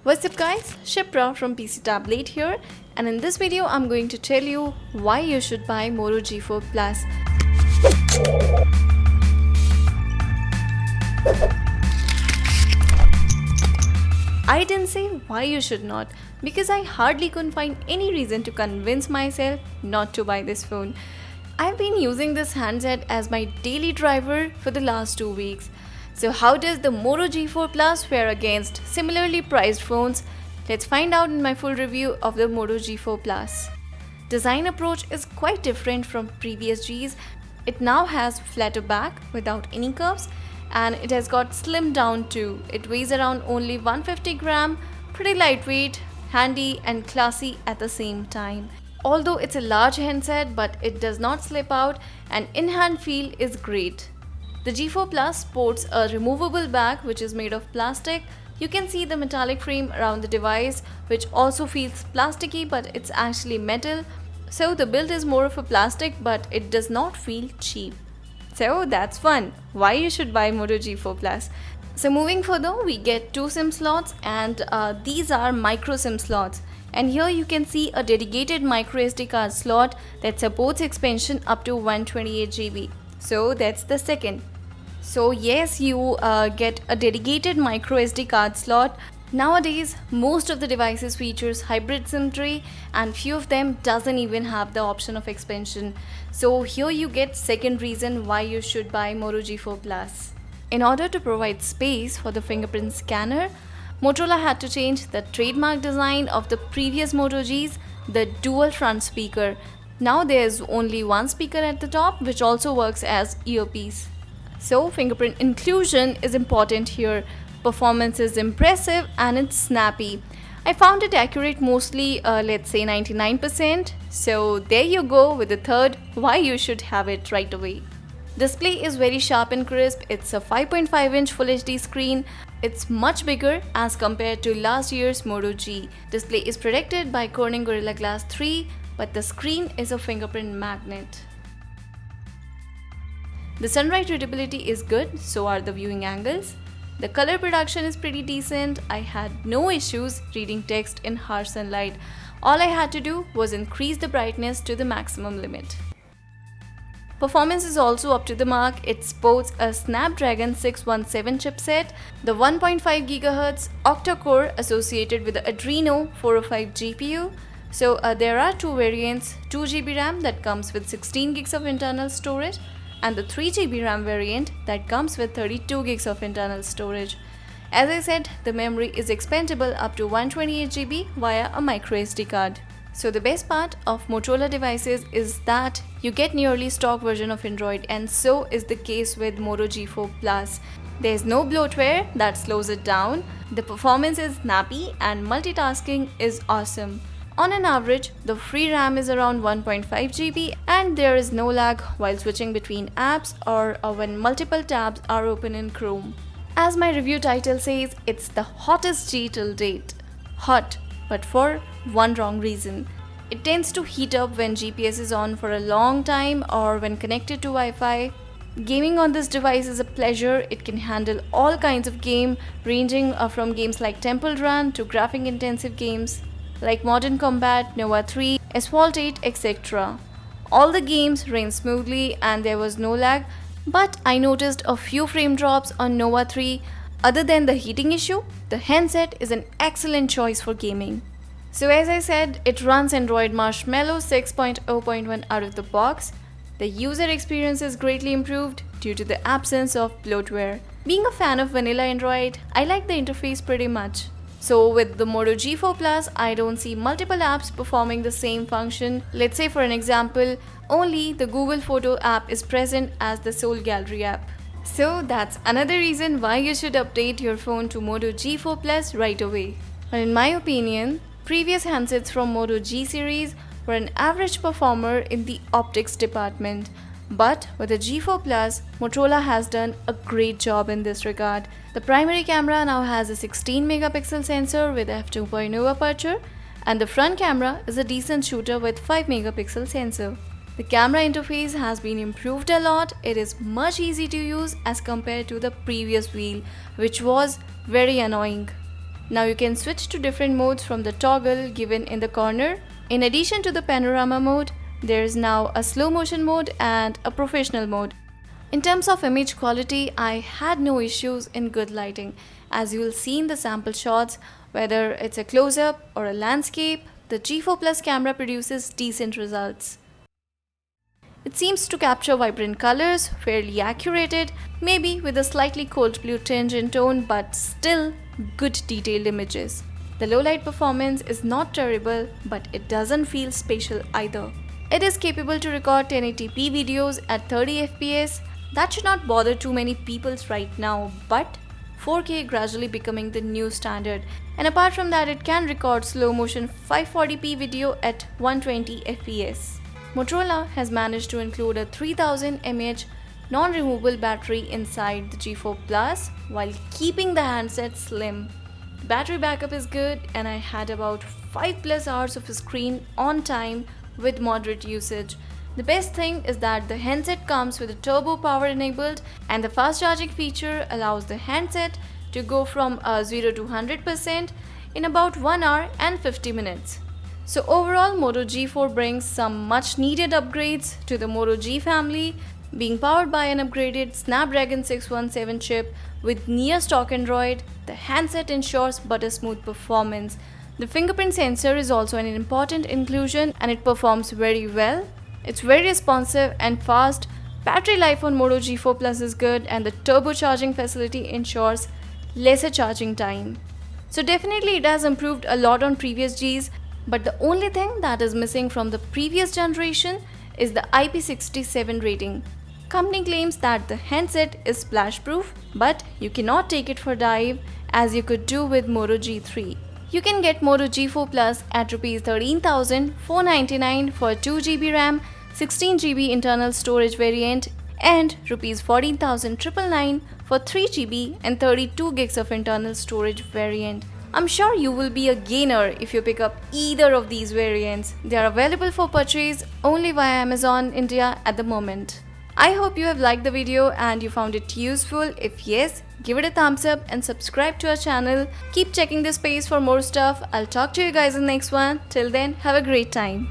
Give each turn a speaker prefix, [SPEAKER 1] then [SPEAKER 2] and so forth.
[SPEAKER 1] What's up guys, Shipra from PC Tablet here, and in this video I'm going to tell you why you should buy Moto G4 Plus. I didn't say why you should not, because I hardly couldn't find any reason to convince myself not to buy this phone. I've been using this handset as my daily driver for the last 2 weeks. So how does the Moto G4 Plus fare against similarly priced phones? Let's find out in my full review of the Moto G4 Plus. Design approach is quite different from previous Gs. It now has flatter back without any curves, and it has got slimmed down too. It weighs around only 150 gram, pretty lightweight, handy and classy at the same time. Although it's a large handset, but it does not slip out and in-hand feel is great. The G4 Plus sports a removable back which is made of plastic. You can see the metallic frame around the device, which also feels plasticky, but it's actually metal. So the build is more of a plastic, but it does not feel cheap. So that's fun. Why you should buy Moto G4 Plus. So moving further, we get 2 SIM slots, and these are micro SIM slots. And here you can see a dedicated micro SD card slot that supports expansion up to 128GB. So that's the second. So yes, you get a dedicated micro SD card slot. Nowadays, most of the devices features hybrid SIM tray, and few of them doesn't even have the option of expansion. So here you get second reason why you should buy Moto G4 Plus. In order to provide space for the fingerprint scanner, Motorola had to change the trademark design of the previous Moto Gs, the dual front speaker. Now there's only one speaker at the top, which also works as earpiece. So fingerprint inclusion is important here. Performance is impressive and it's snappy. I found it accurate mostly, let's say 99%. So there you go with the third why you should have it right away. Display is very sharp and crisp. It's a 5.5-inch Full HD screen. It's much bigger as compared to last year's Moto G. Display is protected by Corning Gorilla Glass 3, but the screen is a fingerprint magnet. The sunlight readability is good, so are the viewing angles. The color production is pretty decent. I had no issues reading text in harsh sunlight. All I had to do was increase the brightness to the maximum limit. Performance is also up to the mark. It sports a Snapdragon 617 chipset, the 1.5 GHz octa-core associated with the Adreno 405 GPU. So there are 2 variants, 2GB RAM that comes with 16GB of internal storage, and the 3GB RAM variant that comes with 32GB of internal storage. As I said, the memory is expandable up to 128GB via a microSD card. So the best part of Motorola devices is that you get nearly stock version of Android, and so is the case with Moto G4 Plus. There's no bloatware that slows it down. The performance is snappy and multitasking is awesome. On an average, the free RAM is around 1.5GB and there is no lag while switching between apps or when multiple tabs are open in Chrome. As my review title says, it's the hottest G till date. Hot, but for one wrong reason. It tends to heat up when GPS is on for a long time or when connected to Wi-Fi. Gaming on this device is a pleasure. It can handle all kinds of games, ranging from games like Temple Run to graphic intensive games like Modern Combat, Nova 3, Asphalt 8, etc. All the games ran smoothly and there was no lag, but I noticed a few frame drops on Nova 3. Other than the heating issue, the handset is an excellent choice for gaming. So as I said, it runs Android Marshmallow 6.0.1 out of the box. The user experience is greatly improved due to the absence of bloatware. Being a fan of vanilla Android, I like the interface pretty much. So with the Moto G4 Plus, I don't see multiple apps performing the same function. Let's say for an example, only the Google Photo app is present as the sole gallery app. So that's another reason why you should update your phone to Moto G4 Plus right away. But in my opinion, previous handsets from Moto G series were an average performer in the optics department. But with the G4 Plus, Motorola has done a great job in this regard. The primary camera now has a 16 megapixel sensor with f2.0 aperture, and the front camera is a decent shooter with 5 megapixel sensor. The camera interface has been improved a lot. It is much easy to use as compared to the previous wheel, which was very annoying. Now you can switch to different modes from the toggle given in the corner. In addition to the panorama mode, there is now a slow motion mode and a professional mode. In terms of image quality, I had no issues in good lighting. As you will see in the sample shots, whether it's a close-up or a landscape, the G4 Plus camera produces decent results. It seems to capture vibrant colors, fairly accurate, maybe with a slightly cold blue tinge in tone, but still good detailed images. The low light performance is not terrible, but it doesn't feel spatial either. It is capable to record 1080p videos at 30 fps. That should not bother too many people right now, but 4K gradually becoming the new standard. And apart from that, it can record slow motion 540p video at 120 fps. Motorola has managed to include a 3000 mAh non-removable battery inside the G4 Plus while keeping the handset slim. The battery backup is good, and I had about 5+ hours of screen on time with moderate usage. The best thing is that the handset comes with a turbo power enabled, and the fast charging feature allows the handset to go from 0 to 100% in about 1 hour and 50 minutes. So overall, Moto G4 brings some much needed upgrades to the Moto G family. Being powered by an upgraded Snapdragon 617 chip with near stock Android, the handset ensures butter smooth performance. The fingerprint sensor is also an important inclusion, and it performs very well. It's very responsive and fast. Battery life on Moto G4 Plus is good, and the turbo charging facility ensures lesser charging time. So definitely it has improved a lot on previous Gs, but the only thing that is missing from the previous generation is the IP67 rating. Company claims that the handset is splash proof, but you cannot take it for a dive as you could do with Moto G3. You can get Moto G4 Plus at Rs 13,499 for 2GB RAM, 16GB internal storage variant, and Rs 14,999 for 3GB and 32GB of internal storage variant. I'm sure you will be a gainer if you pick up either of these variants. They are available for purchase only via Amazon India at the moment. I hope you have liked the video and you found it useful. If yes, give it a thumbs up and subscribe to our channel. Keep checking this space for more stuff. I'll talk to you guys in the next one. Till then, have a great time.